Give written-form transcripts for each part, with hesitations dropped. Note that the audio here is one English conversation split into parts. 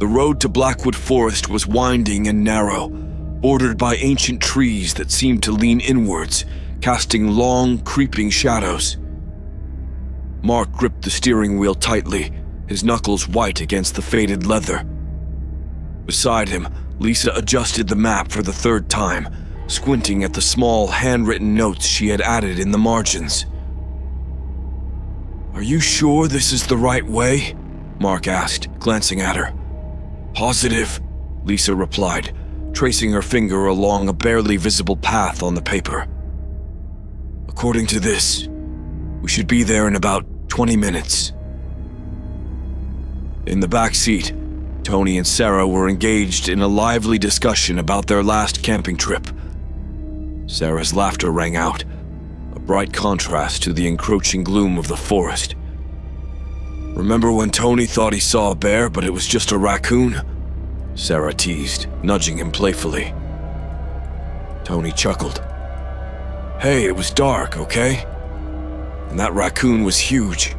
The road to Blackwood Forest was winding and narrow, bordered by ancient trees that seemed to lean inwards, casting long, creeping shadows. Mark gripped the steering wheel tightly, his knuckles white against the faded leather. Beside him, Lisa adjusted the map for the third time, squinting at the small, handwritten notes she had added in the margins. "Are you sure this is the right way?" Mark asked, glancing at her. "Positive," Lisa replied, tracing her finger along a barely visible path on the paper. "According to this, we should be there in about 20 minutes. In the back seat, Tony and Sarah were engaged in a lively discussion about their last camping trip. Sarah's laughter rang out, a bright contrast to the encroaching gloom of the forest. "Remember when Tony thought he saw a bear, but it was just a raccoon?" Sarah teased, nudging him playfully. Tony chuckled. "Hey, it was dark, okay? And that raccoon was huge."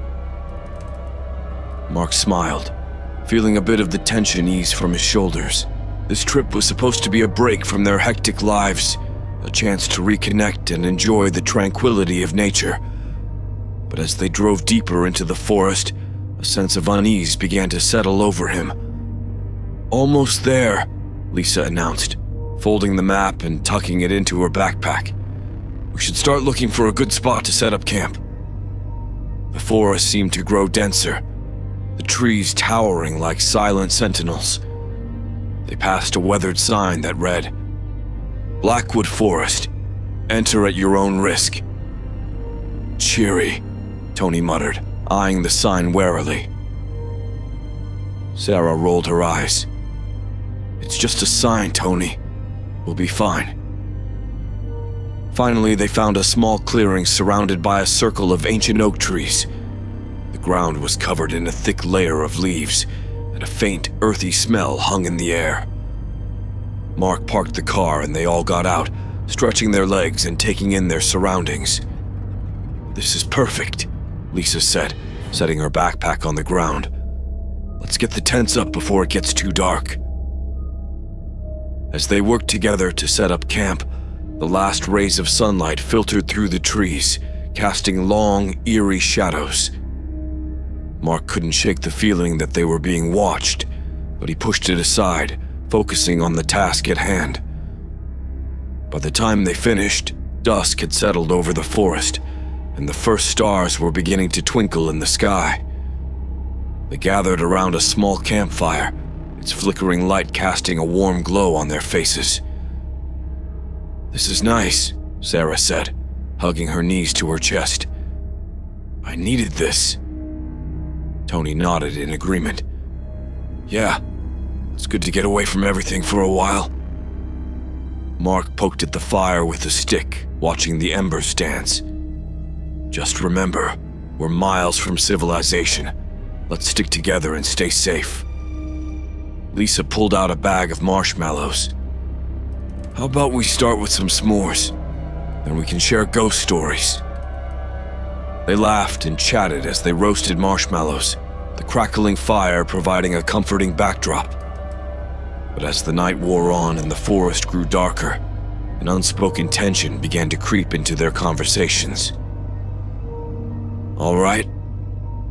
Mark smiled, feeling a bit of the tension ease from his shoulders. This trip was supposed to be a break from their hectic lives, a chance to reconnect and enjoy the tranquility of nature. But as they drove deeper into the forest, a sense of unease began to settle over him. "Almost there," Lisa announced, folding the map and tucking it into her backpack. "We should start looking for a good spot to set up camp." The forest seemed to grow denser, the trees towering like silent sentinels. They passed a weathered sign that read, "Blackwood Forest. Enter at your own risk." "Cheery," Tony muttered, eyeing the sign warily. Sarah rolled her eyes. "It's just a sign, Tony. We'll be fine." Finally, they found a small clearing surrounded by a circle of ancient oak trees. The ground was covered in a thick layer of leaves, and a faint, earthy smell hung in the air. Mark parked the car and they all got out, stretching their legs and taking in their surroundings. "This is perfect," Lisa said, setting her backpack on the ground. "Let's get the tents up before it gets too dark." As they worked together to set up camp, the last rays of sunlight filtered through the trees, casting long, eerie shadows. Mark couldn't shake the feeling that they were being watched, but he pushed it aside, focusing on the task at hand. By the time they finished, dusk had settled over the forest, and the first stars were beginning to twinkle in the sky. They gathered around a small campfire, its flickering light casting a warm glow on their faces. "This is nice," Sarah said, hugging her knees to her chest. "I needed this." Tony nodded in agreement. "Yeah, it's good to get away from everything for a while." Mark poked at the fire with a stick, watching the embers dance. "Just remember, we're miles from civilization. Let's stick together and stay safe." Lisa pulled out a bag of marshmallows. "How about we start with some s'mores? Then we can share ghost stories." They laughed and chatted as they roasted marshmallows, the crackling fire providing a comforting backdrop. But as the night wore on and the forest grew darker, an unspoken tension began to creep into their conversations. "All right,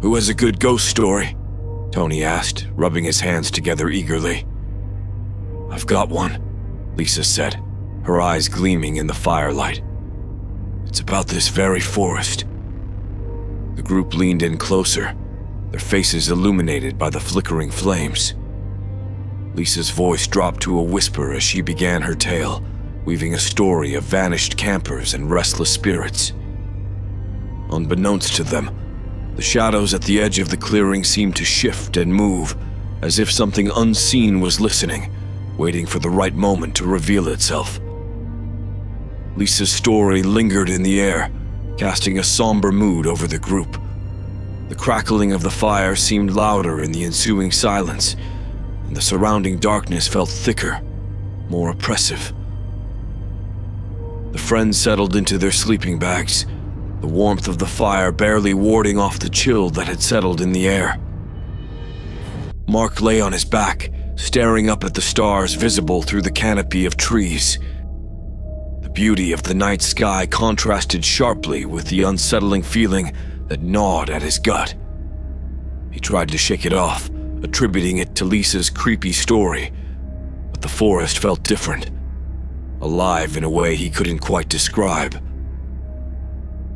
who has a good ghost story?" Tony asked, rubbing his hands together eagerly. "I've got one," Lisa said, her eyes gleaming in the firelight. "It's about this very forest." The group leaned in closer, their faces illuminated by the flickering flames. Lisa's voice dropped to a whisper as she began her tale, weaving a story of vanished campers and restless spirits. Unbeknownst to them, the shadows at the edge of the clearing seemed to shift and move, as if something unseen was listening, waiting for the right moment to reveal itself. Lisa's story lingered in the air, casting a somber mood over the group. The crackling of the fire seemed louder in the ensuing silence, and the surrounding darkness felt thicker, more oppressive. The friends settled into their sleeping bags, the warmth of the fire barely warding off the chill that had settled in the air. Mark lay on his back, staring up at the stars visible through the canopy of trees. The beauty of the night sky contrasted sharply with the unsettling feeling that gnawed at his gut. He tried to shake it off, attributing it to Lisa's creepy story, but the forest felt different, alive in a way he couldn't quite describe.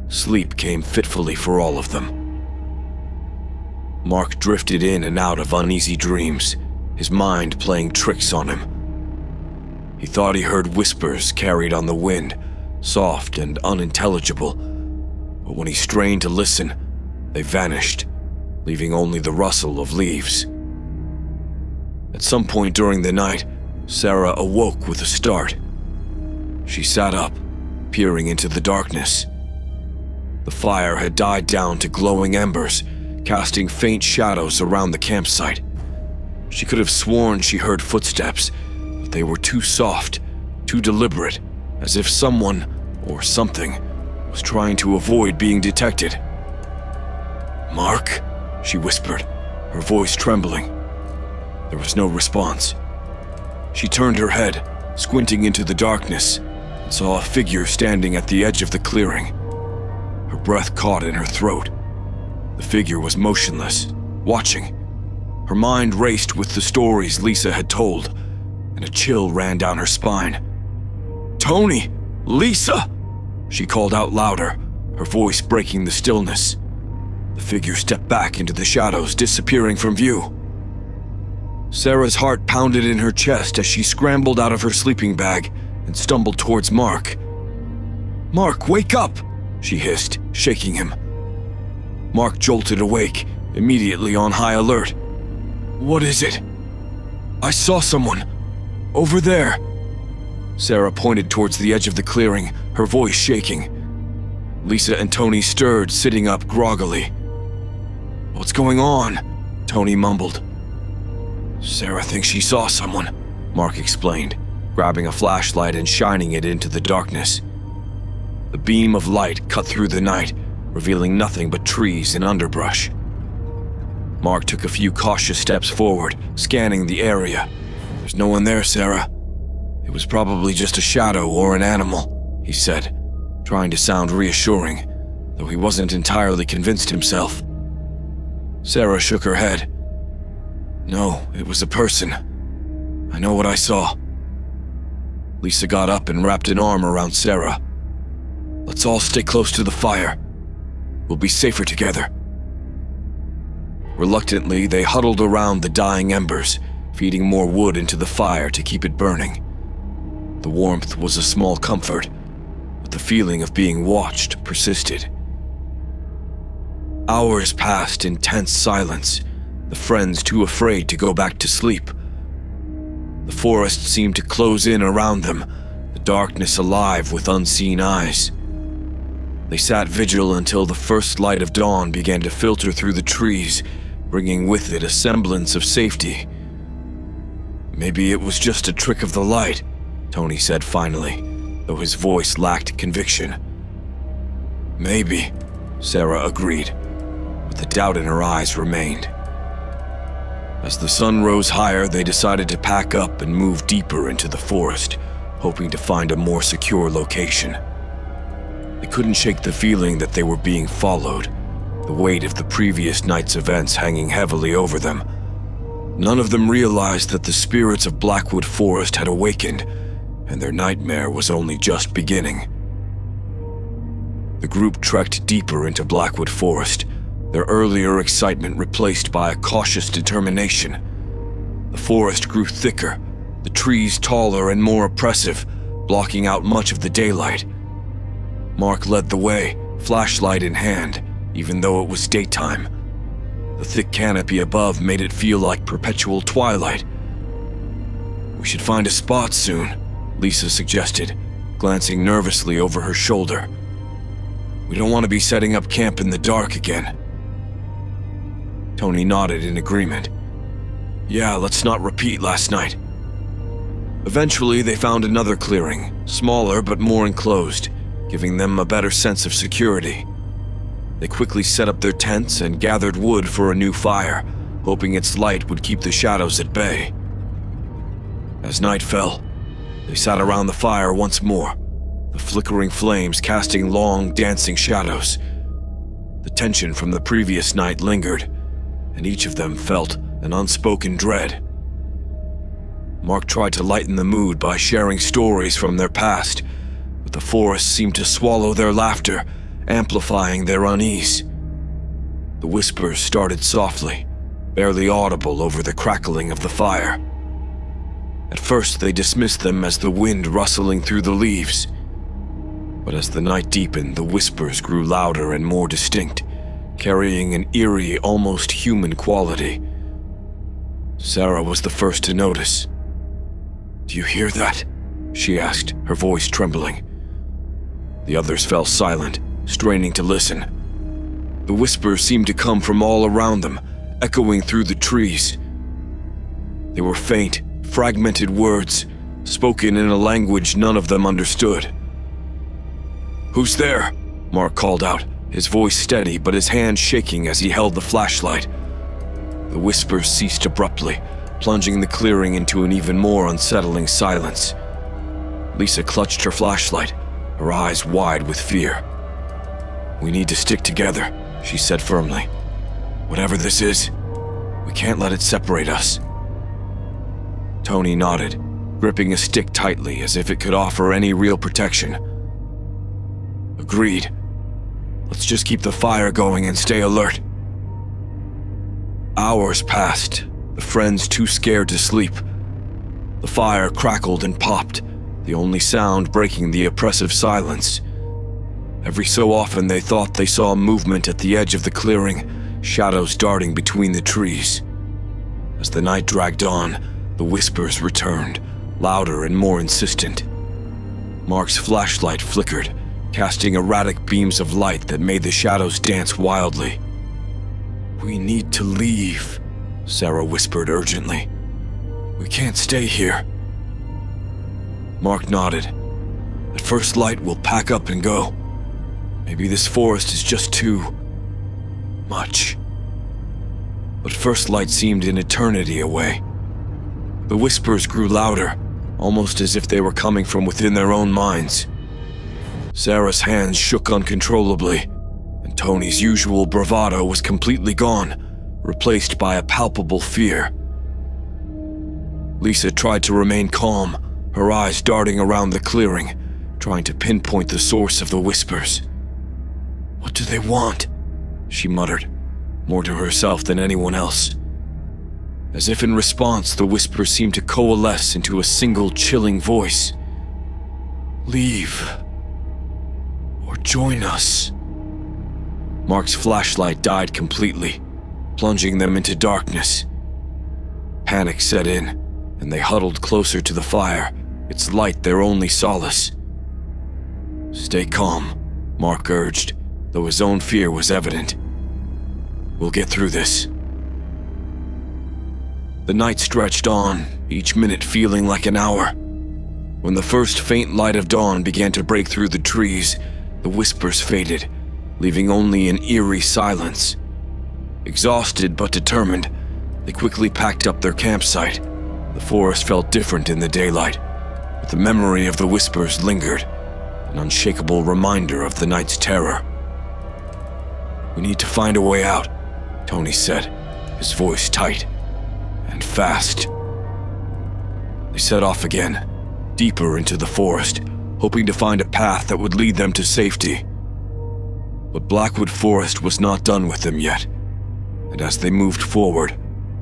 Sleep came fitfully for all of them. Mark drifted in and out of uneasy dreams, his mind playing tricks on him. He thought he heard whispers carried on the wind, soft and unintelligible, but when he strained to listen, they vanished, leaving only the rustle of leaves. At some point during the night, Sarah awoke with a start. She sat up, peering into the darkness. The fire had died down to glowing embers, casting faint shadows around the campsite. She could have sworn she heard footsteps, but they were too soft, too deliberate, as if someone, or something, was trying to avoid being detected. "Mark?" she whispered, her voice trembling. There was no response. She turned her head, squinting into the darkness, and saw a figure standing at the edge of the clearing. Her breath caught in her throat. The figure was motionless, watching. Her mind raced with the stories Lisa had told, and a chill ran down her spine. "Tony! Lisa!" she called out louder, her voice breaking the stillness. The figure stepped back into the shadows, disappearing from view. Sarah's heart pounded in her chest as she scrambled out of her sleeping bag and stumbled towards Mark. "Mark, wake up!" she hissed, shaking him. Mark jolted awake, immediately on high alert. "What is it?" "I saw someone. Over there." Sarah pointed towards the edge of the clearing, her voice shaking. Lisa and Tony stirred, sitting up groggily. "What's going on?" Tony mumbled. "Sarah thinks she saw someone," Mark explained, grabbing a flashlight and shining it into the darkness. The beam of light cut through the night, revealing nothing but trees and underbrush. Mark took a few cautious steps forward, scanning the area. "There's no one there, Sarah. It was probably just a shadow or an animal," he said, trying to sound reassuring, though he wasn't entirely convinced himself. Sarah shook her head. "No, it was a person. I know what I saw." Lisa got up and wrapped an arm around Sarah. "Let's all stay close to the fire. We'll be safer together." Reluctantly, they huddled around the dying embers, feeding more wood into the fire to keep it burning. The warmth was a small comfort, but the feeling of being watched persisted. Hours passed in tense silence, the friends too afraid to go back to sleep. The forest seemed to close in around them, the darkness alive with unseen eyes. They sat vigil until the first light of dawn began to filter through the trees, bringing with it a semblance of safety. "Maybe it was just a trick of the light," Tony said finally, though his voice lacked conviction. "Maybe," Sarah agreed, but the doubt in her eyes remained. As the sun rose higher, they decided to pack up and move deeper into the forest, hoping to find a more secure location. They couldn't shake the feeling that they were being followed, the weight of the previous night's events hanging heavily over them. None of them realized that the spirits of Blackwood Forest had awakened, and their nightmare was only just beginning. The group trekked deeper into Blackwood Forest, their earlier excitement replaced by a cautious determination. The forest grew thicker, the trees taller and more oppressive, blocking out much of the daylight. Mark led the way, flashlight in hand, even though it was daytime. The thick canopy above made it feel like perpetual twilight. "We should find a spot soon," Lisa suggested, glancing nervously over her shoulder. "We don't want to be setting up camp in the dark again." Tony nodded in agreement. "Yeah, let's not repeat last night." Eventually, they found another clearing, smaller but more enclosed, giving them a better sense of security. They quickly set up their tents and gathered wood for a new fire, hoping its light would keep the shadows at bay. As night fell, they sat around the fire once more, the flickering flames casting long, dancing shadows. The tension from the previous night lingered, and each of them felt an unspoken dread. Mark tried to lighten the mood by sharing stories from their past, but the forest seemed to swallow their laughter, amplifying their unease. The whispers started softly, barely audible over the crackling of the fire. At first, they dismissed them as the wind rustling through the leaves. But as the night deepened, the whispers grew louder and more distinct, carrying an eerie, almost human quality. Sarah was the first to notice. "Do you hear that?" she asked, her voice trembling. The others fell silent, straining to listen. The whispers seemed to come from all around them, echoing through the trees. They were faint, fragmented words, spoken in a language none of them understood. "Who's there?" Mark called out, his voice steady but his hand shaking as he held the flashlight. The whispers ceased abruptly, plunging the clearing into an even more unsettling silence. Lisa clutched her flashlight, her eyes wide with fear. "We need to stick together," she said firmly. "Whatever this is, we can't let it separate us." Tony nodded, gripping a stick tightly as if it could offer any real protection. "Agreed. Let's just keep the fire going and stay alert." Hours passed, the friends too scared to sleep. The fire crackled and popped, the only sound breaking the oppressive silence. Every so often they thought they saw movement at the edge of the clearing, shadows darting between the trees. As the night dragged on, the whispers returned, louder and more insistent. Mark's flashlight flickered, casting erratic beams of light that made the shadows dance wildly. "We need to leave," Sarah whispered urgently. "We can't stay here." Mark nodded. "At first light, we'll pack up and go. Maybe this forest is just too much." But first light seemed an eternity away. The whispers grew louder, almost as if they were coming from within their own minds. Sarah's hands shook uncontrollably, and Tony's usual bravado was completely gone, replaced by a palpable fear. Lisa tried to remain calm, her eyes darting around the clearing, trying to pinpoint the source of the whispers. "What do they want?" she muttered, more to herself than anyone else. As if in response, the whispers seemed to coalesce into a single chilling voice. "Leave. Or join us." Mark's flashlight died completely, plunging them into darkness. Panic set in, and they huddled closer to the fire, its light their only solace. "Stay calm," Mark urged, though his own fear was evident. "We'll get through this." The night stretched on, each minute feeling like an hour. When the first faint light of dawn began to break through the trees, the whispers faded, leaving only an eerie silence. Exhausted but determined, they quickly packed up their campsite. The forest felt different in the daylight, but the memory of the whispers lingered, an unshakable reminder of the night's terror. "We need to find a way out," Tony said, his voice tight. "And fast." They set off again, deeper into the forest, hoping to find a path that would lead them to safety. But Blackwood Forest was not done with them yet, and as they moved forward,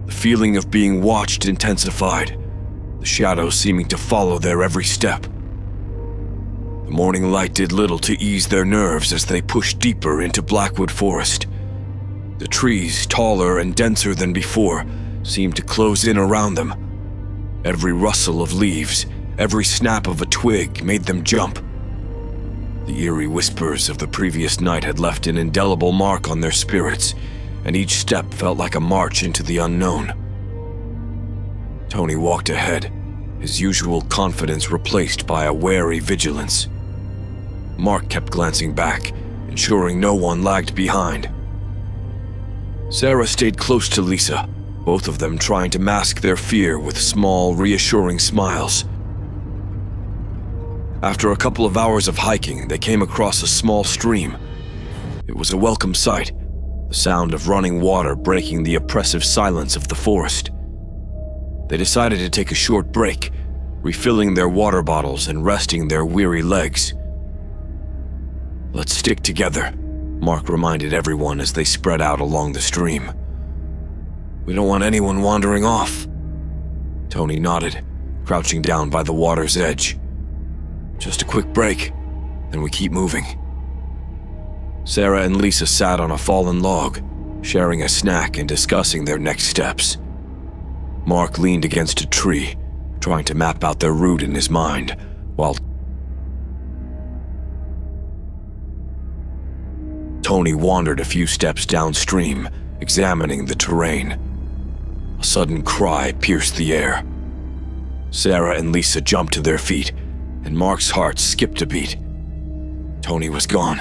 the feeling of being watched intensified, the shadows seeming to follow their every step. The morning light did little to ease their nerves as they pushed deeper into Blackwood Forest. The trees, taller and denser than before, seemed to close in around them. Every rustle of leaves, every snap of a twig made them jump. The eerie whispers of the previous night had left an indelible mark on their spirits, and each step felt like a march into the unknown. Tony walked ahead, his usual confidence replaced by a wary vigilance. Mark kept glancing back, ensuring no one lagged behind. Sarah stayed close to Lisa, both of them trying to mask their fear with small, reassuring smiles. After a couple of hours of hiking, they came across a small stream. It was a welcome sight, the sound of running water breaking the oppressive silence of the forest. They decided to take a short break, refilling their water bottles and resting their weary legs. "Let's stick together," Mark reminded everyone as they spread out along the stream. "We don't want anyone wandering off." Tony nodded, crouching down by the water's edge. "Just a quick break, then we keep moving." Sarah and Lisa sat on a fallen log, sharing a snack and discussing their next steps. Mark leaned against a tree, trying to map out their route in his mind, while Tony wandered a few steps downstream, examining the terrain. A sudden cry pierced the air. Sarah and Lisa jumped to their feet, and Mark's heart skipped a beat. Tony was gone.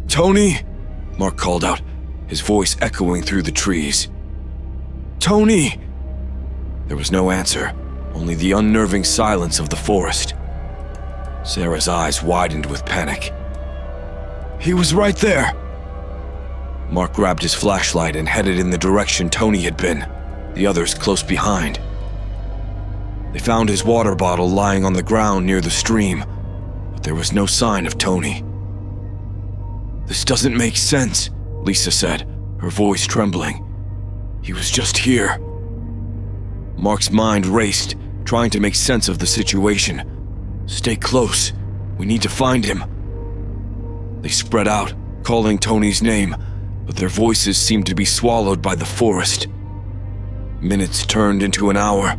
"Tony!" Mark called out, his voice echoing through the trees. "Tony!" There was no answer, only the unnerving silence of the forest. Sarah's eyes widened with panic. "He was right there!" Mark grabbed his flashlight and headed in the direction Tony had been, the others close behind. They found his water bottle lying on the ground near the stream, but there was no sign of Tony. "This doesn't make sense," Lisa said, her voice trembling. "He was just here." Mark's mind raced, trying to make sense of the situation. "Stay close. We need to find him." They spread out, calling Tony's name, but their voices seemed to be swallowed by the forest. Minutes turned into an hour,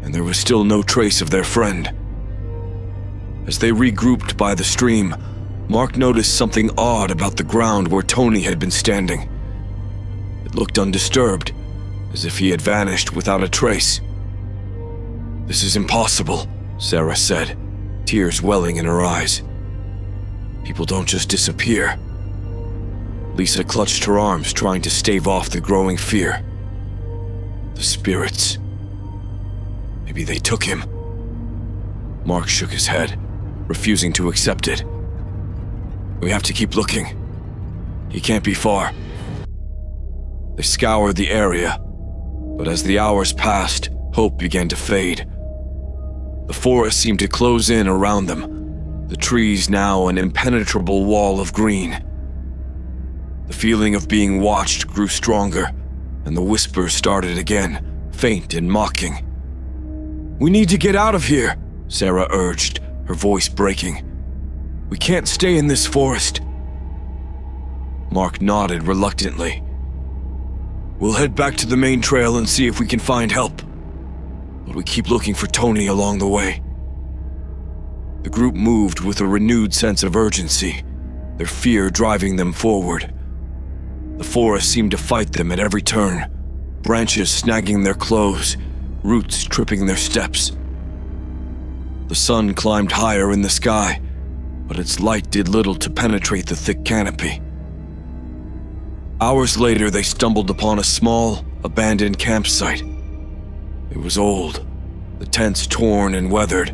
and there was still no trace of their friend. As they regrouped by the stream, Mark noticed something odd about the ground where Tony had been standing. It looked undisturbed, as if he had vanished without a trace. "This is impossible," Sarah said, tears welling in her eyes. "People don't just disappear." Lisa clutched her arms, trying to stave off the growing fear. "The spirits. Maybe they took him." Mark shook his head, refusing to accept it. "We have to keep looking. He can't be far." They scoured the area, but as the hours passed, hope began to fade. The forest seemed to close in around them, the trees now an impenetrable wall of green. The feeling of being watched grew stronger, and the whispers started again, faint and mocking. "We need to get out of here," Sarah urged, her voice breaking. "We can't stay in this forest." Mark nodded reluctantly. "We'll head back to the main trail and see if we can find help. But we keep looking for Tony along the way." The group moved with a renewed sense of urgency, their fear driving them forward. The forest seemed to fight them at every turn, branches snagging their clothes, roots tripping their steps. The sun climbed higher in the sky, but its light did little to penetrate the thick canopy. Hours later, they stumbled upon a small, abandoned campsite. It was old, the tents torn and weathered,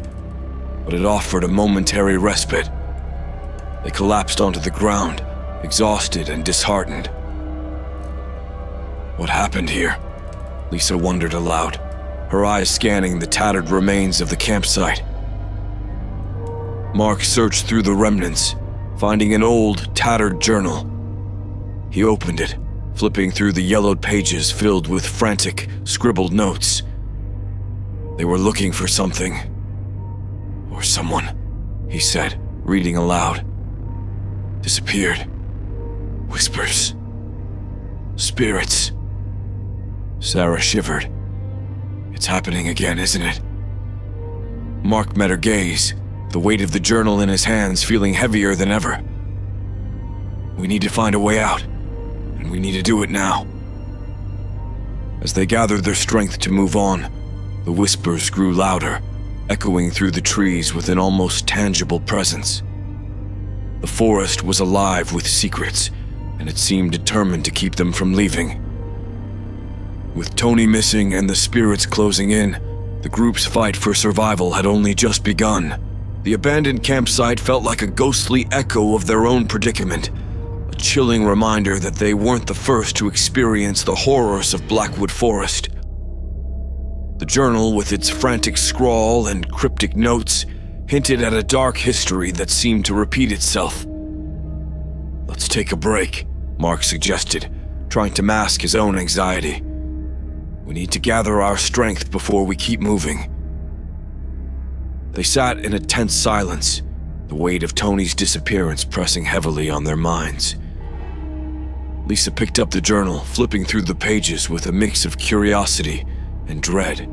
but it offered a momentary respite. They collapsed onto the ground, exhausted and disheartened. "What happened here?" Lisa wondered aloud, her eyes scanning the tattered remains of the campsite. Mark searched through the remnants, finding an old, tattered journal. He opened it, flipping through the yellowed pages filled with frantic, scribbled notes. They were looking for something. Or someone, he said, reading aloud. "Disappeared. Whispers. Spirits." Sarah shivered. "It's happening again, isn't it?" Mark met her gaze, the weight of the journal in his hands feeling heavier than ever. "We need to find a way out, and we need to do it now." As they gathered their strength to move on, the whispers grew louder, echoing through the trees with an almost tangible presence. The forest was alive with secrets, and it seemed determined to keep them from leaving. With Tony missing and the spirits closing in, the group's fight for survival had only just begun. The abandoned campsite felt like a ghostly echo of their own predicament, a chilling reminder that they weren't the first to experience the horrors of Blackwood Forest. The journal, with its frantic scrawl and cryptic notes, hinted at a dark history that seemed to repeat itself. "Let's take a break," Mark suggested, trying to mask his own anxiety. "We need to gather our strength before we keep moving." They sat in a tense silence, the weight of Tony's disappearance pressing heavily on their minds. Lisa picked up the journal, flipping through the pages with a mix of curiosity and dread.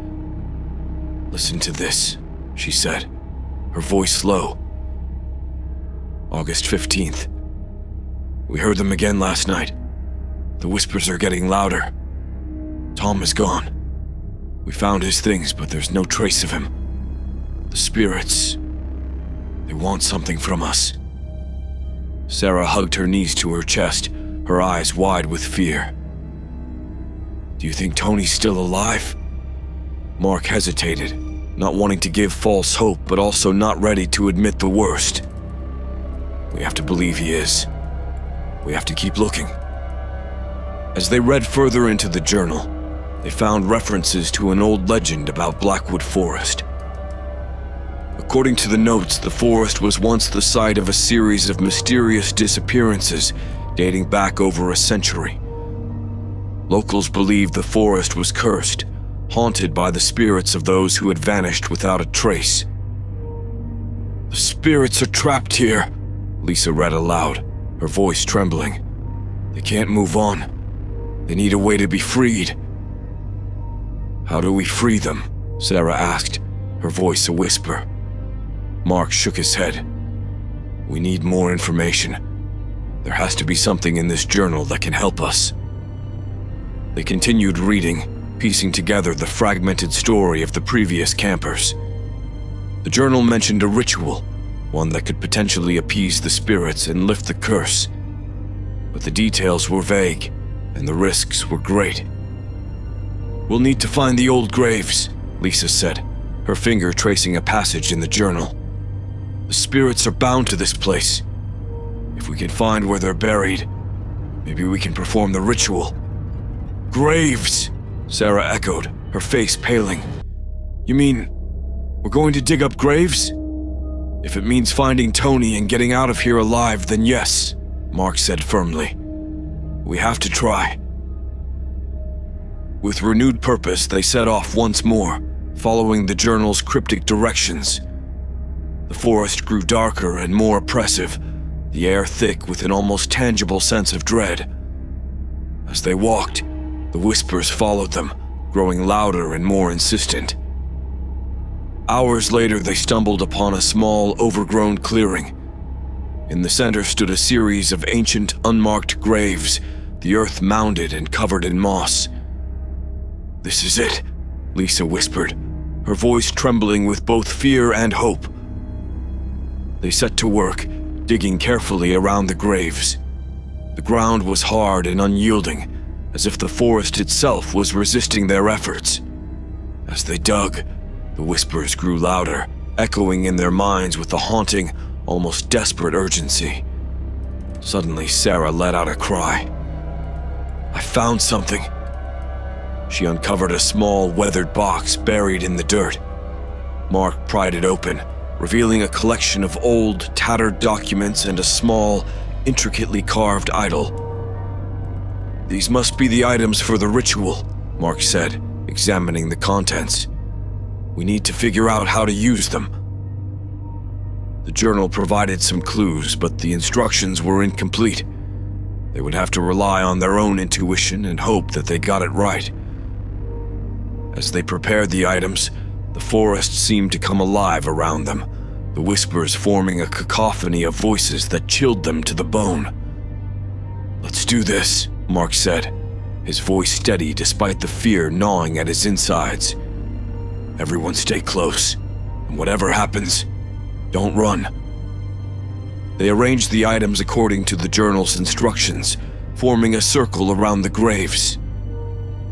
"Listen to this," she said, her voice low. "August 15th. We heard them again last night. The whispers are getting louder. Tom is gone. We found his things, but there's no trace of him. The spirits, they want something from us." Sarah hugged her knees to her chest, her eyes wide with fear. "Do you think Tony's still alive?" Mark hesitated, not wanting to give false hope, but also not ready to admit the worst. "We have to believe he is. We have to keep looking." As they read further into the journal, they found references to an old legend about Blackwood Forest. According to the notes, the forest was once the site of a series of mysterious disappearances dating back over a century. Locals believed the forest was cursed, haunted by the spirits of those who had vanished without a trace. "The spirits are trapped here," Lisa read aloud, her voice trembling. "They can't move on. They need a way to be freed." "How do we free them?" Sarah asked, her voice a whisper. Mark shook his head. "We need more information. There has to be something in this journal that can help us." They continued reading, piecing together the fragmented story of the previous campers. The journal mentioned a ritual, one that could potentially appease the spirits and lift the curse. But the details were vague, and the risks were great. "We'll need to find the old graves," Lisa said, her finger tracing a passage in the journal. "The spirits are bound to this place. If we can find where they're buried, maybe we can perform the ritual." "Graves!" Sarah echoed, her face paling. "You mean we're going to dig up graves?" "If it means finding Tony and getting out of here alive, then yes," Mark said firmly. "We have to try." With renewed purpose, they set off once more, following the journal's cryptic directions. The forest grew darker and more oppressive, the air thick with an almost tangible sense of dread. As they walked, the whispers followed them, growing louder and more insistent. Hours later, they stumbled upon a small, overgrown clearing. In the center stood a series of ancient, unmarked graves, the earth mounded and covered in moss. "This is it," Lisa whispered, her voice trembling with both fear and hope. They set to work, digging carefully around the graves. The ground was hard and unyielding, as if the forest itself was resisting their efforts. As they dug, the whispers grew louder, echoing in their minds with a haunting, almost desperate urgency. Suddenly, Sarah let out a cry. "I found something." She uncovered a small, weathered box buried in the dirt. Mark pried it open, revealing a collection of old, tattered documents and a small, intricately carved idol. "These must be the items for the ritual," Mark said, examining the contents. "We need to figure out how to use them." The journal provided some clues, but the instructions were incomplete. They would have to rely on their own intuition and hope that they got it right. As they prepared the items, the forest seemed to come alive around them, the whispers forming a cacophony of voices that chilled them to the bone. "Let's do this," Mark said, his voice steady despite the fear gnawing at his insides. "Everyone stay close, and whatever happens, don't run." They arranged the items according to the journal's instructions, forming a circle around the graves.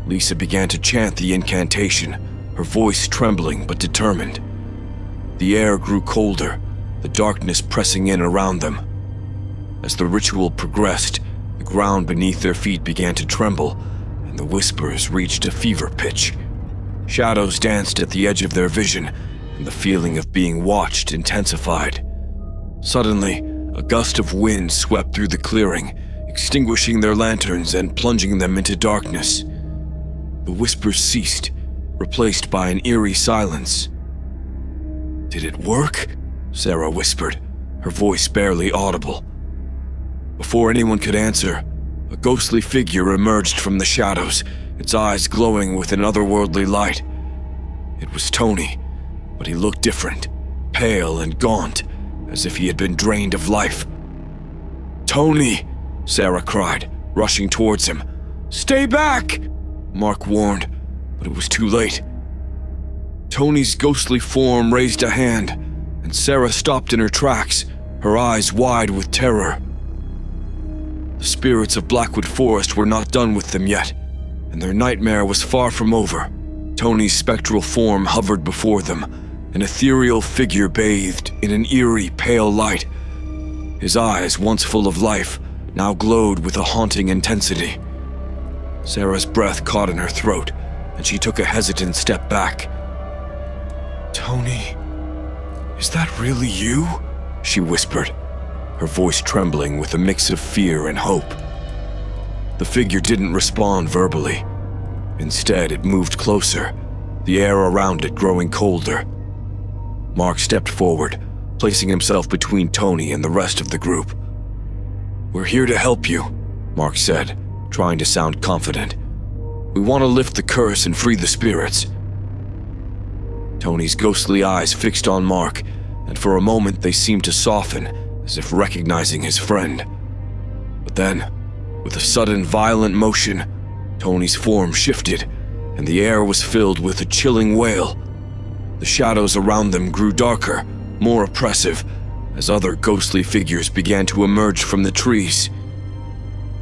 Lisa began to chant the incantation, her voice trembling but determined. The air grew colder, the darkness pressing in around them. As the ritual progressed, the ground beneath their feet began to tremble, and the whispers reached a fever pitch. Shadows danced at the edge of their vision, and the feeling of being watched intensified. Suddenly, a gust of wind swept through the clearing, extinguishing their lanterns and plunging them into darkness. The whispers ceased, replaced by an eerie silence. "Did it work?" Sarah whispered, her voice barely audible. Before anyone could answer, a ghostly figure emerged from the shadows, its eyes glowing with an otherworldly light. It was Tony, but he looked different, pale and gaunt, as if he had been drained of life. "Tony!" Sarah cried, rushing towards him. "Stay back!" Mark warned, but it was too late. Tony's ghostly form raised a hand, and Sarah stopped in her tracks, her eyes wide with terror. The spirits of Blackwood Forest were not done with them yet, and their nightmare was far from over. Tony's spectral form hovered before them, an ethereal figure bathed in an eerie, pale light. His eyes, once full of life, now glowed with a haunting intensity. Sarah's breath caught in her throat, and she took a hesitant step back. "Tony, is that really you?" she whispered, her voice trembling with a mix of fear and hope. The figure didn't respond verbally. Instead, it moved closer, the air around it growing colder. Mark stepped forward, placing himself between Tony and the rest of the group. "We're here to help you," Mark said, trying to sound confident. "We want to lift the curse and free the spirits." Tony's ghostly eyes fixed on Mark, and for a moment they seemed to soften, as if recognizing his friend. But then, with a sudden violent motion, Tony's form shifted, and the air was filled with a chilling wail. The shadows around them grew darker, more oppressive, as other ghostly figures began to emerge from the trees.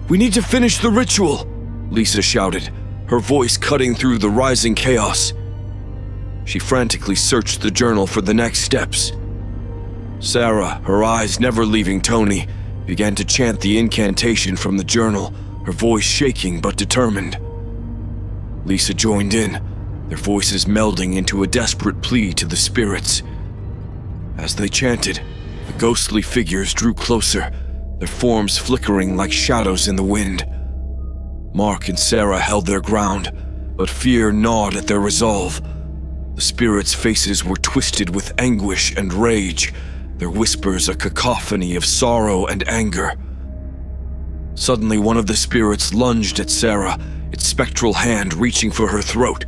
"We need to finish the ritual!" Lisa shouted, her voice cutting through the rising chaos. She frantically searched the journal for the next steps. Sarah, her eyes never leaving Tony, began to chant the incantation from the journal, her voice shaking but determined. Lisa joined in, their voices melding into a desperate plea to the spirits. As they chanted, the ghostly figures drew closer, their forms flickering like shadows in the wind. Mark and Sarah held their ground, but fear gnawed at their resolve. The spirits' faces were twisted with anguish and rage, their whispers a cacophony of sorrow and anger. Suddenly, one of the spirits lunged at Sarah, its spectral hand reaching for her throat.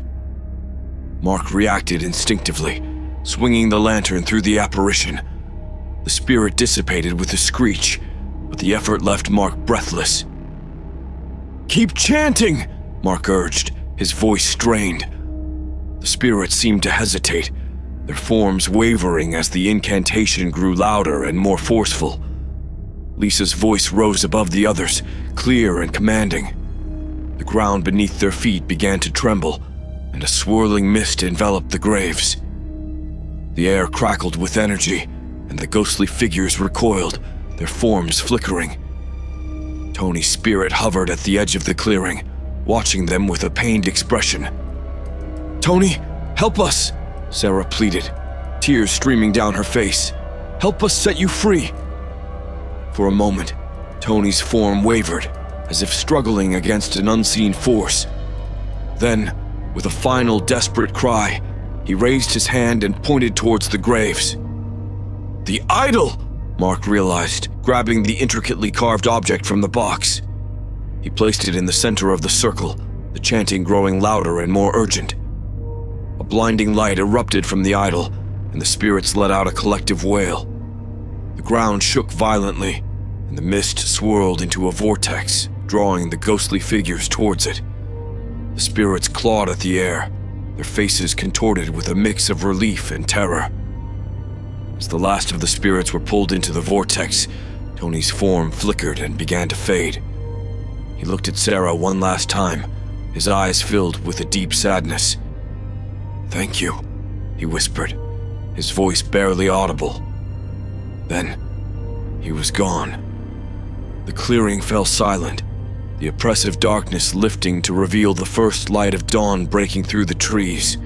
Mark reacted instinctively, swinging the lantern through the apparition. The spirit dissipated with a screech, but the effort left Mark breathless. "Keep chanting!" Mark urged, his voice strained. The spirits seemed to hesitate, their forms wavering as the incantation grew louder and more forceful. Lisa's voice rose above the others, clear and commanding. The ground beneath their feet began to tremble, and a swirling mist enveloped the graves. The air crackled with energy, and the ghostly figures recoiled, their forms flickering. Tony's spirit hovered at the edge of the clearing, watching them with a pained expression. "Tony, help us!" Sarah pleaded, tears streaming down her face. "Help us set you free!" For a moment, Tony's form wavered, as if struggling against an unseen force. Then, with a final desperate cry, he raised his hand and pointed towards the graves. "The idol!" Mark realized, grabbing the intricately carved object from the box. He placed it in the center of the circle, the chanting growing louder and more urgent. A blinding light erupted from the idol, and the spirits let out a collective wail. The ground shook violently, and the mist swirled into a vortex, drawing the ghostly figures towards it. The spirits clawed at the air, their faces contorted with a mix of relief and terror. As the last of the spirits were pulled into the vortex, Tony's form flickered and began to fade. He looked at Sarah one last time, his eyes filled with a deep sadness. "Thank you," he whispered, his voice barely audible. Then, he was gone. The clearing fell silent, the oppressive darkness lifting to reveal the first light of dawn breaking through the trees.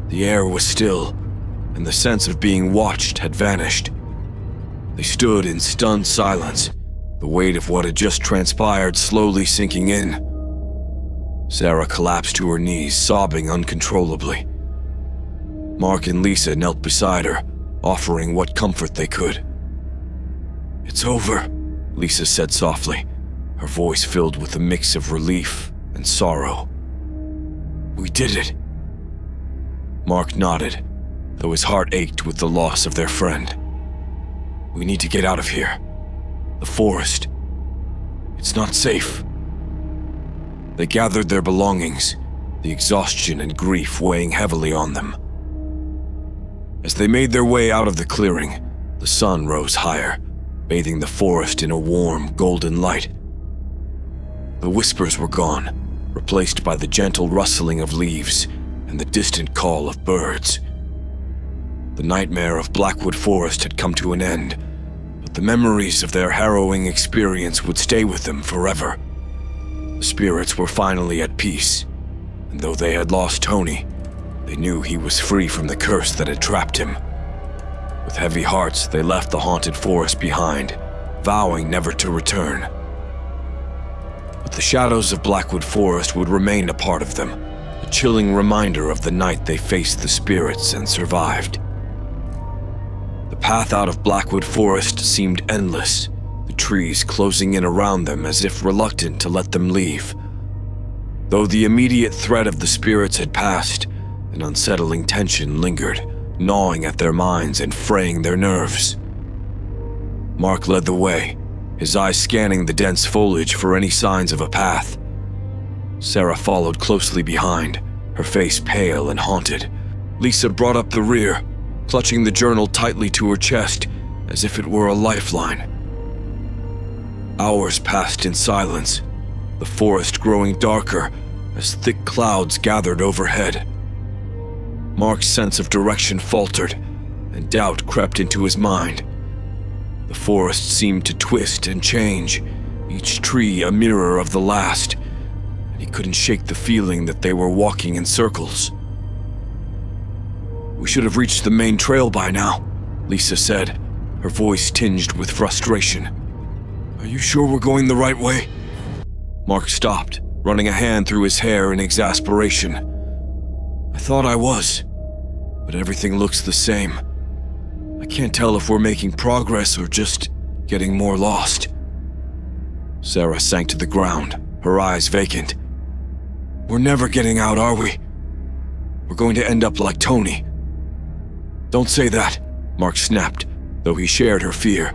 The air was still, and the sense of being watched had vanished. They stood in stunned silence, the weight of what had just transpired slowly sinking in. Sarah collapsed to her knees, sobbing uncontrollably. Mark and Lisa knelt beside her, offering what comfort they could. "It's over," Lisa said softly, her voice filled with a mix of relief and sorrow. "We did it." Mark nodded, though his heart ached with the loss of their friend. "We need to get out of here. The forest. It's not safe." They gathered their belongings, the exhaustion and grief weighing heavily on them. As they made their way out of the clearing, the sun rose higher, bathing the forest in a warm, golden light. The whispers were gone, replaced by the gentle rustling of leaves and the distant call of birds. The nightmare of Blackwood Forest had come to an end, but the memories of their harrowing experience would stay with them forever. The spirits were finally at peace, and though they had lost Tony, they knew he was free from the curse that had trapped him. With heavy hearts, they left the haunted forest behind, vowing never to return. But the shadows of Blackwood Forest would remain a part of them, a chilling reminder of the night they faced the spirits and survived. The path out of Blackwood Forest seemed endless, the trees closing in around them as if reluctant to let them leave. Though the immediate threat of the spirits had passed, an unsettling tension lingered, gnawing at their minds and fraying their nerves. Mark led the way, his eyes scanning the dense foliage for any signs of a path. Sarah followed closely behind, her face pale and haunted. Lisa brought up the rear, clutching the journal tightly to her chest as if it were a lifeline. Hours passed in silence, the forest growing darker as thick clouds gathered overhead. Mark's sense of direction faltered, and doubt crept into his mind. The forest seemed to twist and change, each tree a mirror of the last, and he couldn't shake the feeling that they were walking in circles. "We should have reached the main trail by now," Lisa said, her voice tinged with frustration. "Are you sure we're going the right way?" Mark stopped, running a hand through his hair in exasperation. "I thought I was, but everything looks the same. I can't tell if we're making progress or just getting more lost." Sarah sank to the ground, her eyes vacant. "We're never getting out, are we? We're going to end up like Tony." "Don't say that," Mark snapped, though he shared her fear.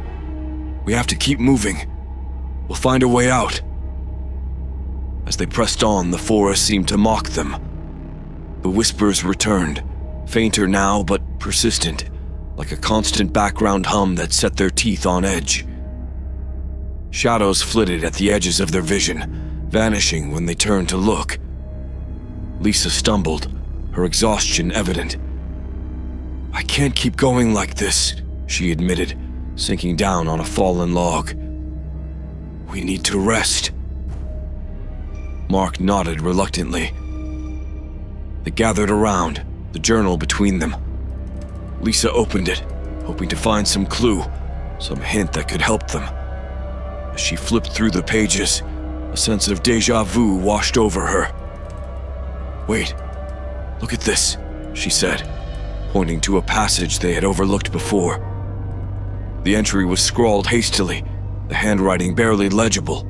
"We have to keep moving. We'll find a way out." As they pressed on, the forest seemed to mock them. The whispers returned, fainter now but persistent, like a constant background hum that set their teeth on edge. Shadows flitted at the edges of their vision, vanishing when they turned to look. Lisa stumbled, her exhaustion evident. "I can't keep going like this," she admitted, sinking down on a fallen log. "We need to rest." Mark nodded reluctantly. They gathered around, the journal between them. Lisa opened it, hoping to find some clue, some hint that could help them. As she flipped through the pages, a sense of déjà vu washed over her. "Wait, look at this," she said, pointing to a passage they had overlooked before. The entry was scrawled hastily, the handwriting barely legible.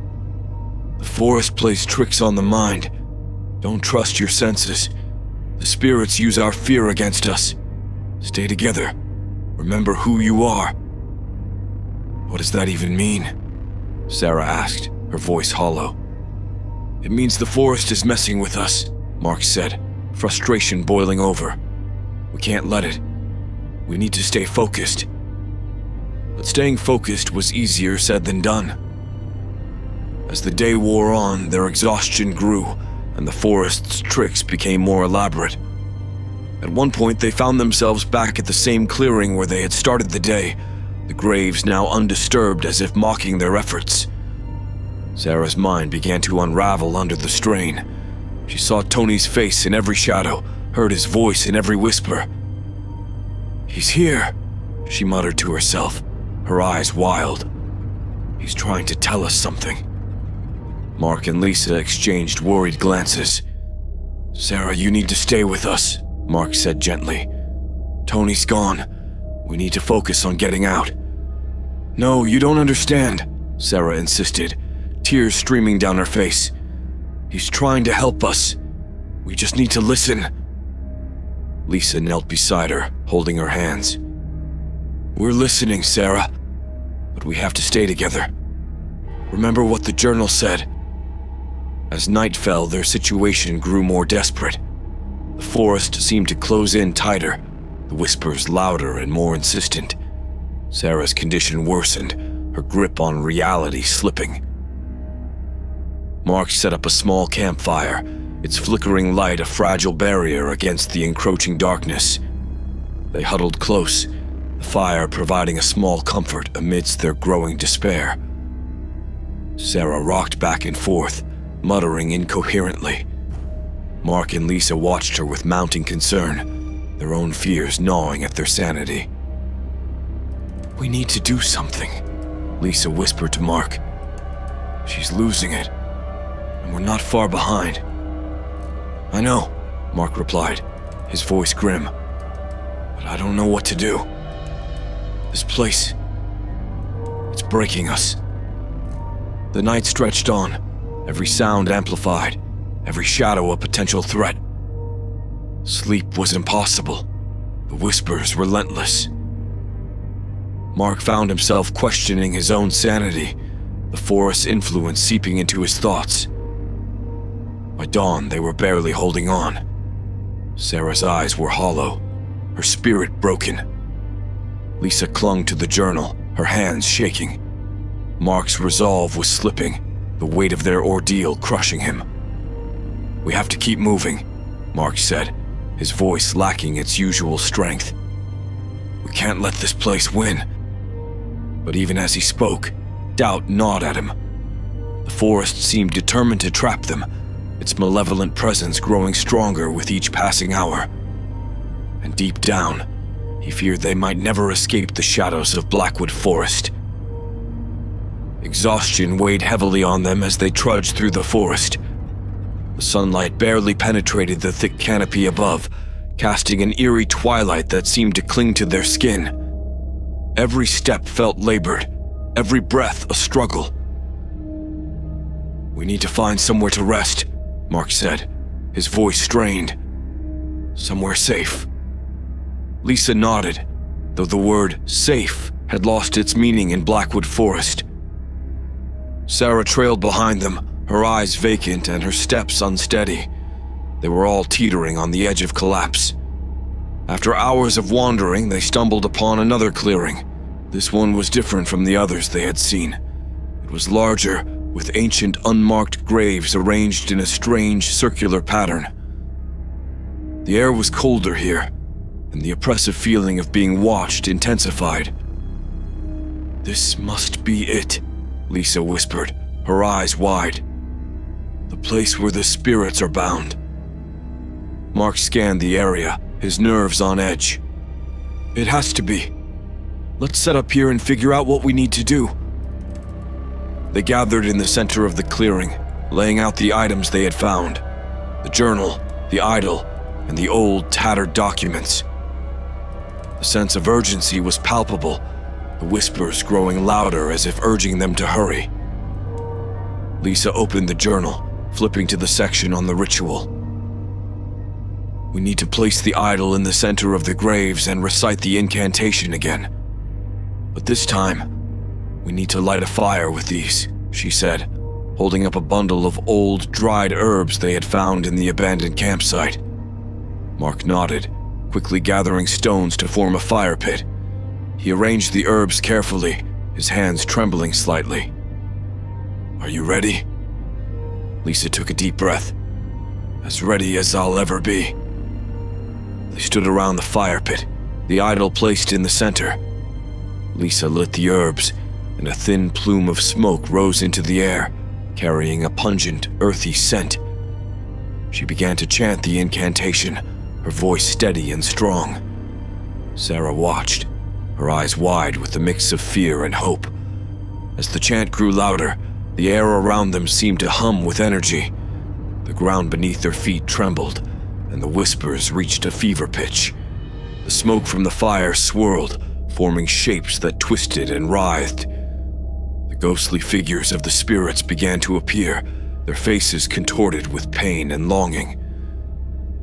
"The forest plays tricks on the mind. Don't trust your senses. The spirits use our fear against us. Stay together. Remember who you are." "What does that even mean?" Sarah asked, her voice hollow. "It means the forest is messing with us," Mark said, frustration boiling over. "We can't let it. We need to stay focused." But staying focused was easier said than done. As the day wore on, their exhaustion grew, and the forest's tricks became more elaborate. At one point, they found themselves back at the same clearing where they had started the day, the graves now undisturbed as if mocking their efforts. Sarah's mind began to unravel under the strain. She saw Tony's face in every shadow, heard his voice in every whisper. "He's here," she muttered to herself, her eyes wild. "He's trying to tell us something." Mark and Lisa exchanged worried glances. "Sarah, you need to stay with us," Mark said gently. "Tony's gone. We need to focus on getting out." "No, you don't understand," Sarah insisted, tears streaming down her face. "He's trying to help us. We just need to listen." Lisa knelt beside her, holding her hands. "We're listening, Sarah, but we have to stay together. Remember what the journal said." As night fell, their situation grew more desperate. The forest seemed to close in tighter, the whispers louder and more insistent. Sarah's condition worsened, her grip on reality slipping. Mark set up a small campfire, its flickering light a fragile barrier against the encroaching darkness. They huddled close, the fire providing a small comfort amidst their growing despair. Sarah rocked back and forth, muttering incoherently. Mark and Lisa watched her with mounting concern, their own fears gnawing at their sanity. "We need to do something," Lisa whispered to Mark. "She's losing it, and we're not far behind." "I know," Mark replied, his voice grim, "but I don't know what to do. This place, it's breaking us." The night stretched on, every sound amplified, every shadow a potential threat. Sleep was impossible, the whispers relentless. Mark found himself questioning his own sanity, the forest's influence seeping into his thoughts. By dawn, they were barely holding on. Sarah's eyes were hollow, her spirit broken. Lisa clung to the journal, her hands shaking. Mark's resolve was slipping, the weight of their ordeal crushing him. "We have to keep moving," Mark said, his voice lacking its usual strength. "We can't let this place win." But even as he spoke, doubt gnawed at him. The forest seemed determined to trap them, its malevolent presence growing stronger with each passing hour. And deep down, he feared they might never escape the shadows of Blackwood Forest. Exhaustion weighed heavily on them as they trudged through the forest. The sunlight barely penetrated the thick canopy above, casting an eerie twilight that seemed to cling to their skin. Every step felt labored, every breath a struggle. "We need to find somewhere to rest," Mark said, his voice strained. "Somewhere safe." Lisa nodded, though the word safe had lost its meaning in Blackwood Forest. Sarah trailed behind them, her eyes vacant and her steps unsteady. They were all teetering on the edge of collapse. After hours of wandering, they stumbled upon another clearing. This one was different from the others they had seen. It was larger, with ancient unmarked graves arranged in a strange circular pattern. The air was colder here, and the oppressive feeling of being watched intensified. "This must be it," Lisa whispered, her eyes wide. "The place where the spirits are bound." Mark scanned the area, his nerves on edge. "It has to be. Let's set up here and figure out what we need to do." They gathered in the center of the clearing, laying out the items they had found: the journal, the idol, and the old, tattered documents. The sense of urgency was palpable, the whispers growing louder as if urging them to hurry. Lisa opened the journal, flipping to the section on the ritual. "We need to place the idol in the center of the graves and recite the incantation again. But this time, we need to light a fire with these," she said, holding up a bundle of old, dried herbs they had found in the abandoned campsite. Mark nodded, quickly gathering stones to form a fire pit. He arranged the herbs carefully, his hands trembling slightly. "Are you ready?" Lisa took a deep breath. as ready as I'll ever be. They stood around the fire pit, the idol placed in the center. Lisa lit the herbs, and a thin plume of smoke rose into the air, carrying a pungent, earthy scent. She began to chant the incantation, her voice steady and strong. Sarah watched, her eyes wide with a mix of fear and hope. As the chant grew louder, the air around them seemed to hum with energy. The ground beneath their feet trembled, and the whispers reached a fever pitch. The smoke from the fire swirled, forming shapes that twisted and writhed. The ghostly figures of the spirits began to appear, their faces contorted with pain and longing.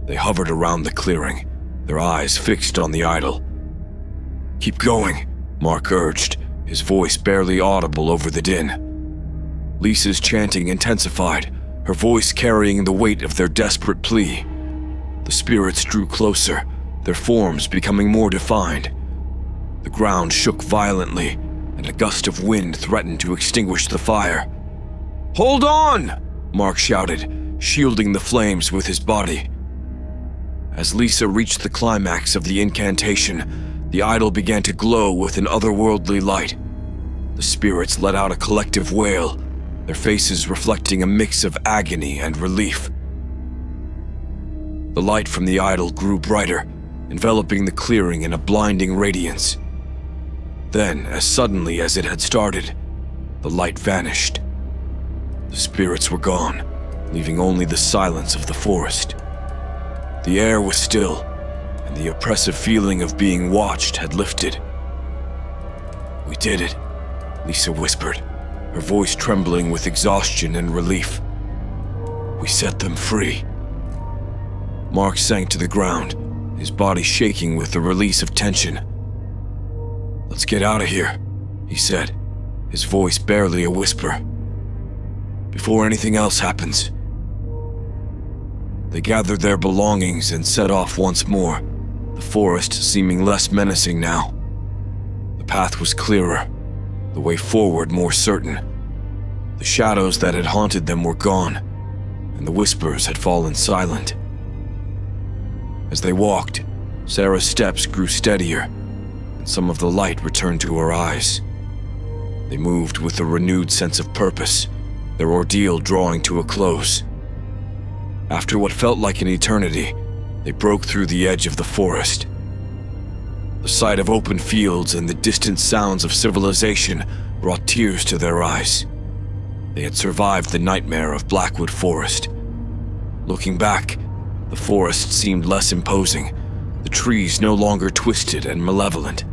They hovered around the clearing, their eyes fixed on the idol. "Keep going," Mark urged, his voice barely audible over the din. Lisa's chanting intensified, her voice carrying the weight of their desperate plea. The spirits drew closer, their forms becoming more defined. The ground shook violently, and a gust of wind threatened to extinguish the fire. "Hold on!" Mark shouted, shielding the flames with his body. As Lisa reached the climax of the incantation, the idol began to glow with an otherworldly light. The spirits let out a collective wail, their faces reflecting a mix of agony and relief. The light from the idol grew brighter, enveloping the clearing in a blinding radiance. Then, as suddenly as it had started, the light vanished. The spirits were gone, leaving only the silence of the forest. The air was still, and the oppressive feeling of being watched had lifted. "We did it," Lisa whispered, her voice trembling with exhaustion and relief. "We set them free." Mark sank to the ground, his body shaking with the release of tension. "Let's get out of here," he said, his voice barely a whisper. "Before anything else happens." They gathered their belongings and set off once more, the forest seeming less menacing now. The path was clearer, the way forward more certain. The shadows that had haunted them were gone, and the whispers had fallen silent. As they walked, Sarah's steps grew steadier, and some of the light returned to her eyes. They moved with a renewed sense of purpose, their ordeal drawing to a close. After what felt like an eternity, they broke through the edge of the forest. The sight of open fields and the distant sounds of civilization brought tears to their eyes. They had survived the nightmare of Blackwood Forest. Looking back, the forest seemed less imposing, the trees no longer twisted and malevolent.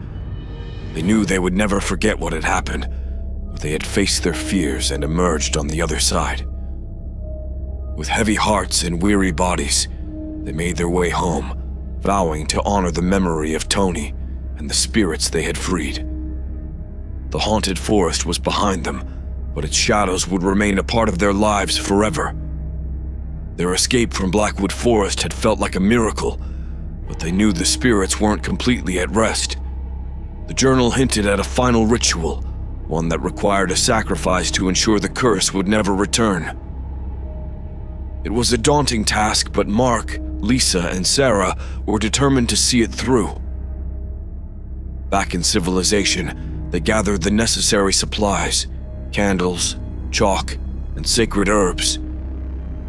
They knew they would never forget what had happened, but they had faced their fears and emerged on the other side. With heavy hearts and weary bodies, they made their way home, vowing to honor the memory of Tony and the spirits they had freed. The haunted forest was behind them, but its shadows would remain a part of their lives forever. Their escape from Blackwood Forest had felt like a miracle, but they knew the spirits weren't completely at rest. The journal hinted at a final ritual, one that required a sacrifice to ensure the curse would never return. It was a daunting task, but Mark, Lisa, and Sarah were determined to see it through. Back in civilization, they gathered the necessary supplies: candles, chalk, and sacred herbs.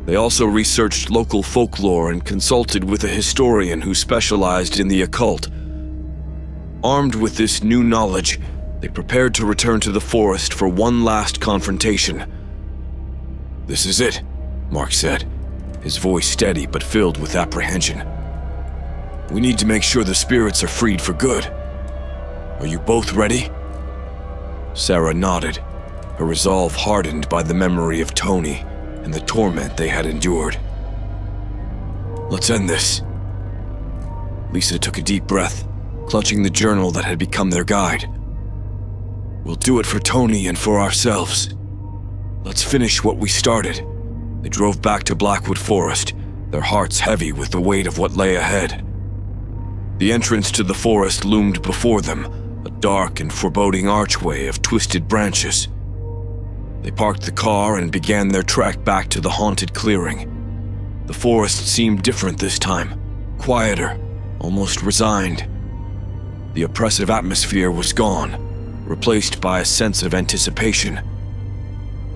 They also researched local folklore and consulted with a historian who specialized in the occult. Armed with this new knowledge, they prepared to return to the forest for one last confrontation. "This is it," Mark said, his voice steady but filled with apprehension. "We need to make sure the spirits are freed for good. Are you both ready?" Sarah nodded, her resolve hardened by the memory of Tony and the torment they had endured. "Let's end this." Lisa took a deep breath, clutching the journal that had become their guide. "We'll do it for Tony and for ourselves. Let's finish what we started." They drove back to Blackwood Forest, their hearts heavy with the weight of what lay ahead. The entrance to the forest loomed before them, a dark and foreboding archway of twisted branches. They parked the car and began their trek back to the haunted clearing. The forest seemed different this time, quieter, almost resigned. The oppressive atmosphere was gone, replaced by a sense of anticipation.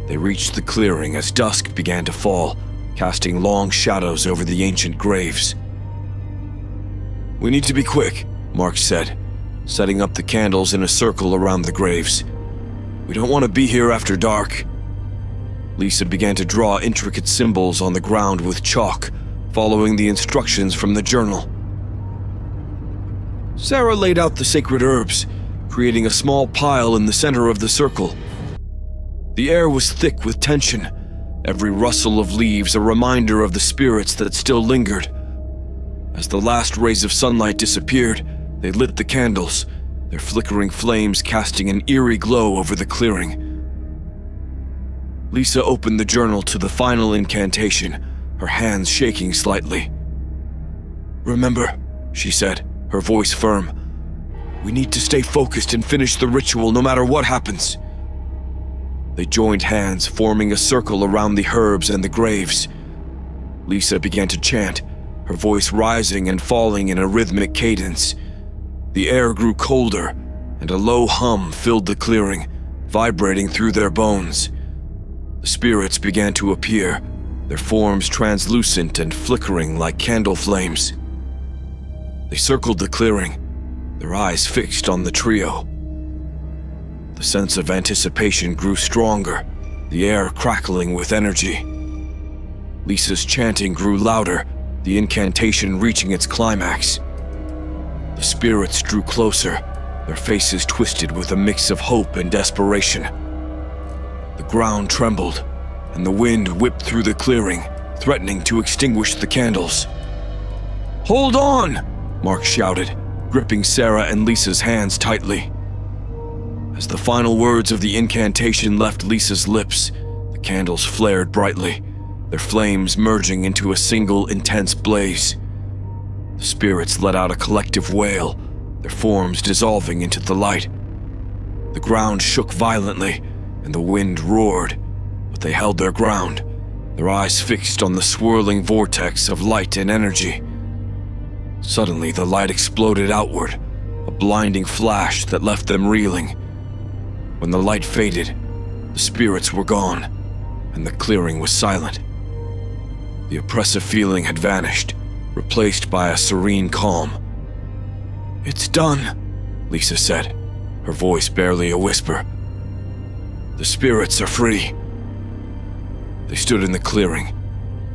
They reached the clearing as dusk began to fall, casting long shadows over the ancient graves. "We need to be quick," Mark said, setting up the candles in a circle around the graves. "We don't want to be here after dark." Lisa began to draw intricate symbols on the ground with chalk, following the instructions from the journal. Sarah laid out the sacred herbs, creating a small pile in the center of the circle. The air was thick with tension, every rustle of leaves a reminder of the spirits that still lingered. As the last rays of sunlight disappeared, they lit the candles, their flickering flames casting an eerie glow over the clearing. Lisa opened the journal to the final incantation, her hands shaking slightly. "Remember," she said, her voice firm, "we need to stay focused and finish the ritual no matter what happens." They joined hands, forming a circle around the herbs and the graves. Lisa began to chant, her voice rising and falling in a rhythmic cadence. The air grew colder, and a low hum filled the clearing, vibrating through their bones. The spirits began to appear, their forms translucent and flickering like candle flames. They circled the clearing, their eyes fixed on the trio. The sense of anticipation grew stronger, the air crackling with energy. Lisa's chanting grew louder, the incantation reaching its climax. The spirits drew closer, their faces twisted with a mix of hope and desperation. The ground trembled, and the wind whipped through the clearing, threatening to extinguish the candles. "Hold on!" Mark shouted, gripping Sarah and Lisa's hands tightly. As the final words of the incantation left Lisa's lips, the candles flared brightly, their flames merging into a single intense blaze. The spirits let out a collective wail, their forms dissolving into the light. The ground shook violently, and the wind roared, but they held their ground, their eyes fixed on the swirling vortex of light and energy. Suddenly, the light exploded outward, a blinding flash that left them reeling. When the light faded, the spirits were gone, and the clearing was silent. The oppressive feeling had vanished, replaced by a serene calm. "It's done," Lisa said, her voice barely a whisper. "The spirits are free." They stood in the clearing,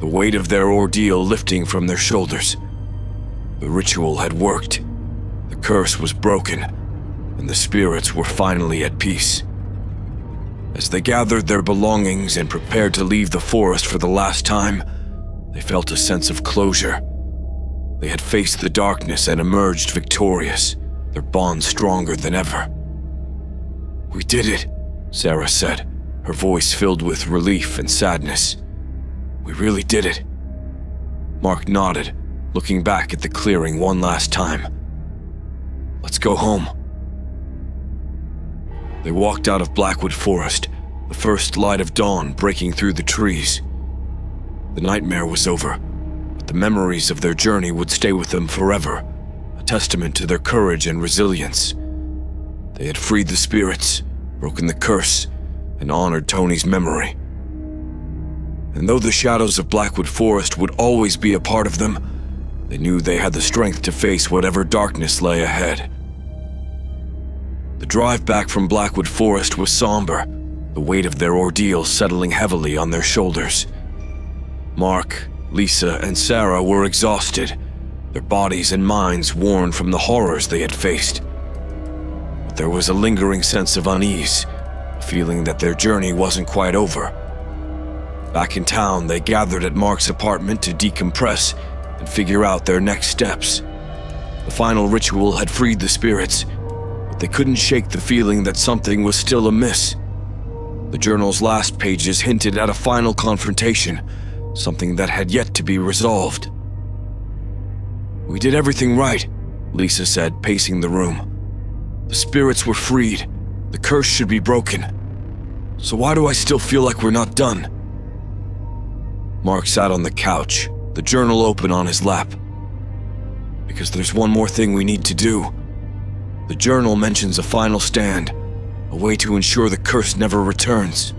the weight of their ordeal lifting from their shoulders. The ritual had worked, the curse was broken, and the spirits were finally at peace. As they gathered their belongings and prepared to leave the forest for the last time, they felt a sense of closure. They had faced the darkness and emerged victorious, their bond stronger than ever. "We did it," Sarah said, her voice filled with relief and sadness. "We really did it." Mark nodded, looking back at the clearing one last time. "Let's go home." They walked out of Blackwood Forest, the first light of dawn breaking through the trees. The nightmare was over, but the memories of their journey would stay with them forever, a testament to their courage and resilience. They had freed the spirits, broken the curse, and honored Tony's memory. And though the shadows of Blackwood Forest would always be a part of them, they knew they had the strength to face whatever darkness lay ahead. The drive back from Blackwood Forest was somber, the weight of their ordeal settling heavily on their shoulders. Mark, Lisa, and Sarah were exhausted, their bodies and minds worn from the horrors they had faced. But there was a lingering sense of unease, a feeling that their journey wasn't quite over. Back in town, they gathered at Mark's apartment to decompress and figure out their next steps. The final ritual had freed the spirits, but they couldn't shake the feeling that something was still amiss. The journal's last pages hinted at a final confrontation, something that had yet to be resolved. "We did everything right," Lisa said, pacing the room. "The spirits were freed. The curse should be broken. So why do I still feel like we're not done?" Mark sat on the couch, the journal open on his lap. Because there's one more thing we need to do. The journal mentions a final stand, a way to ensure the curse never returns.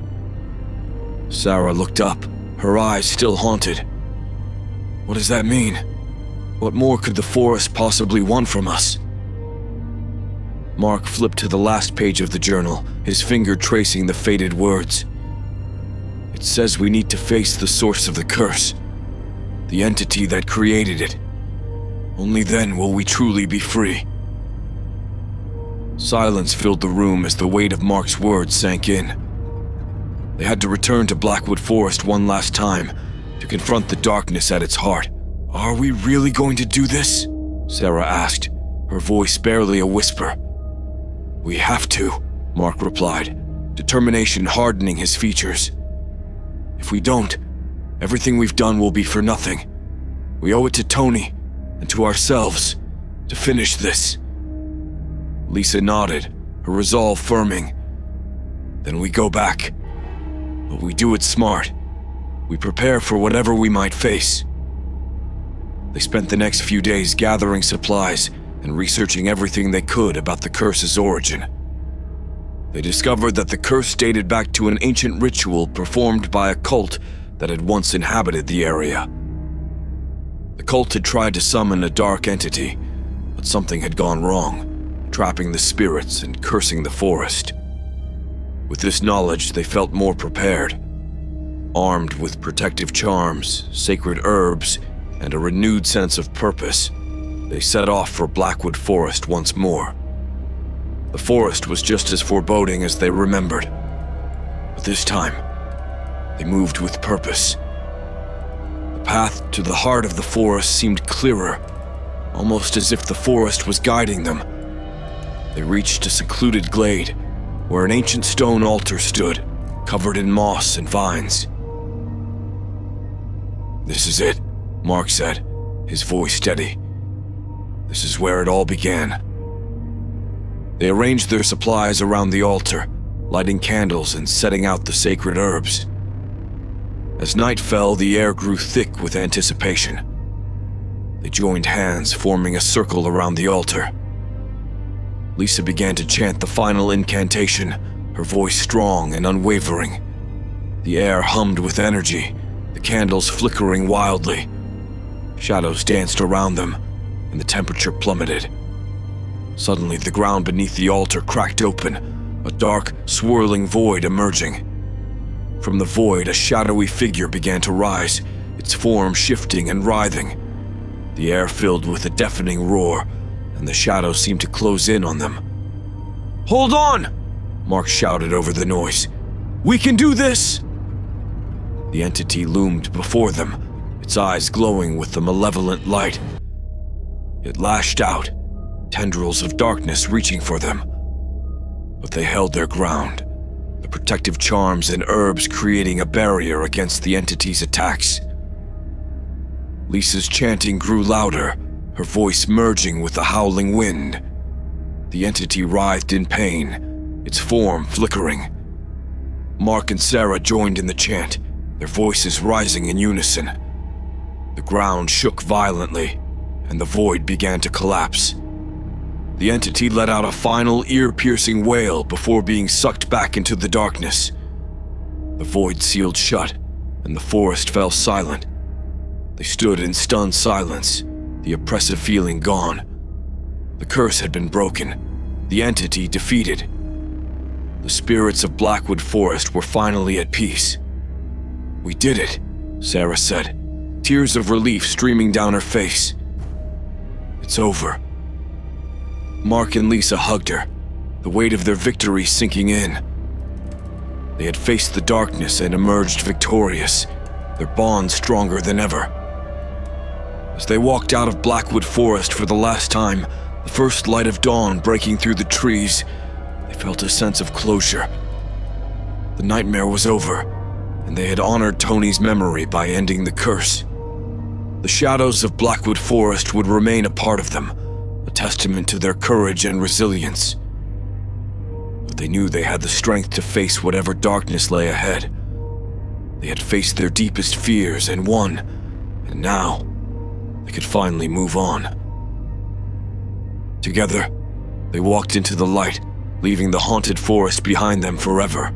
Sarah looked up, her eyes still haunted. What does that mean? What more could the forest possibly want from us? Mark flipped to the last page of the journal, his finger tracing the faded words. It says we need to face the source of the curse, the entity that created it. Only then will we truly be free. Silence filled the room as the weight of Mark's words sank in. They had to return to Blackwood Forest one last time to confront the darkness at its heart. Are we really going to do this? Sarah asked, her voice barely a whisper. We have to, Mark replied, determination hardening his features. If we don't, everything we've done will be for nothing. We owe it to Tony and to ourselves to finish this. Lisa nodded, her resolve firming. Then we go back. But we do it smart. We prepare for whatever we might face. They spent the next few days gathering supplies and researching everything they could about the curse's origin. They discovered that the curse dated back to an ancient ritual performed by a cult that had once inhabited the area. The cult had tried to summon a dark entity, but something had gone wrong, trapping the spirits and cursing the forest. With this knowledge, they felt more prepared. Armed with protective charms, sacred herbs, and a renewed sense of purpose, they set off for Blackwood Forest once more. The forest was just as foreboding as they remembered. But this time, they moved with purpose. The path to the heart of the forest seemed clearer, almost as if the forest was guiding them. They reached a secluded glade, where an ancient stone altar stood, covered in moss and vines. This is it, Mark said, his voice steady. This is where it all began. They arranged their supplies around the altar, lighting candles and setting out the sacred herbs. As night fell, the air grew thick with anticipation. They joined hands, forming a circle around the altar. Lisa began to chant the final incantation, her voice strong and unwavering. The air hummed with energy, the candles flickering wildly. Shadows danced around them, and the temperature plummeted. Suddenly, the ground beneath the altar cracked open, a dark, swirling void emerging. From the void, a shadowy figure began to rise, its form shifting and writhing. The air filled with a deafening roar, and the shadows seemed to close in on them. "Hold on!" Mark shouted over the noise. "We can do this!" The entity loomed before them, its eyes glowing with the malevolent light. It lashed out, tendrils of darkness reaching for them. But they held their ground, the protective charms and herbs creating a barrier against the entity's attacks. Lisa's chanting grew louder, her voice merging with the howling wind. The entity writhed in pain, its form flickering. Mark and Sarah joined in the chant, their voices rising in unison. The ground shook violently, and the void began to collapse. The entity let out a final ear-piercing wail before being sucked back into the darkness. The void sealed shut, and the forest fell silent. They stood in stunned silence, the oppressive feeling gone. The curse had been broken, the entity defeated. The spirits of Blackwood Forest were finally at peace. "We did it," Sarah said, tears of relief streaming down her face. "It's over." Mark and Lisa hugged her, the weight of their victory sinking in. They had faced the darkness and emerged victorious, their bond stronger than ever. As they walked out of Blackwood Forest for the last time, the first light of dawn breaking through the trees, they felt a sense of closure. The nightmare was over, and they had honored Tony's memory by ending the curse. The shadows of Blackwood Forest would remain a part of them, a testament to their courage and resilience. But they knew they had the strength to face whatever darkness lay ahead. They had faced their deepest fears and won, And now, they could finally move on. Together, they walked into the light, leaving the haunted forest behind them forever.